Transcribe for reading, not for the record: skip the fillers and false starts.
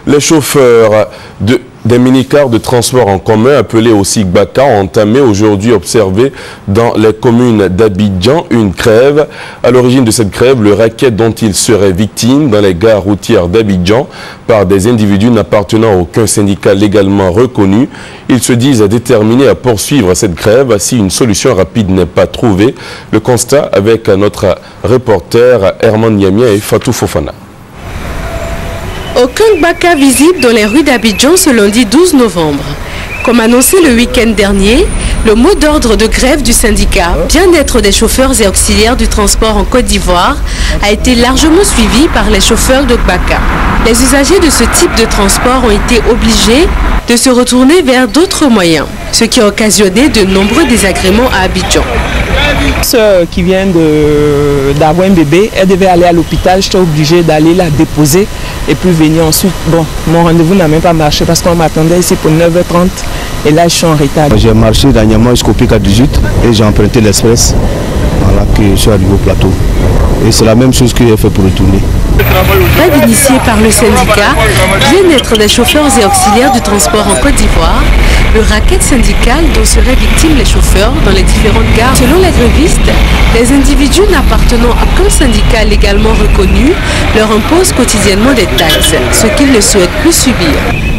Les chauffeurs des minicars de transport en commun, appelés aussi Gbaka, ont entamé aujourd'hui observé dans les communes d'Abidjan une grève. À l'origine de cette grève, le racket dont ils seraient victimes dans les gares routières d'Abidjan par des individus n'appartenant à aucun syndicat légalement reconnu. Ils se disent déterminés à poursuivre cette grève si une solution rapide n'est pas trouvée. Le constat avec notre reporter Herman Niamia et Fatou Fofana. Aucun Gbaka visible dans les rues d'Abidjan ce lundi 12 novembre. Comme annoncé le week-end dernier, le mot d'ordre de grève du syndicat Bien-être des chauffeurs et auxiliaires du transport en Côte d'Ivoire a été largement suivi par les chauffeurs de Gbaka. Les usagers de ce type de transport ont été obligés de se retourner vers d'autres moyens, ce qui a occasionné de nombreux désagréments à Abidjan. Ceux qui vient d'avoir un bébé, elle devait aller à l'hôpital, j'étais obligée d'aller la déposer et puis venir ensuite. Bon, mon rendez-vous n'a même pas marché parce qu'on m'attendait ici pour 9h30 et là je suis en retard. J'ai marché dernièrement jusqu'au pic à 18 et j'ai emprunté l'express. Voilà, que je suis arrivé au plateau. Et c'est la même chose que j'ai fait pour retourner. Grève initiée par le syndicat Bien-être des chauffeurs et auxiliaires du transport en Côte d'Ivoire, le racket syndical dont seraient victimes les chauffeurs dans les différentes gares. Selon les grévistes, les individus n'appartenant à aucun syndicat légalement reconnu leur imposent quotidiennement des taxes, ce qu'ils ne souhaitent plus subir.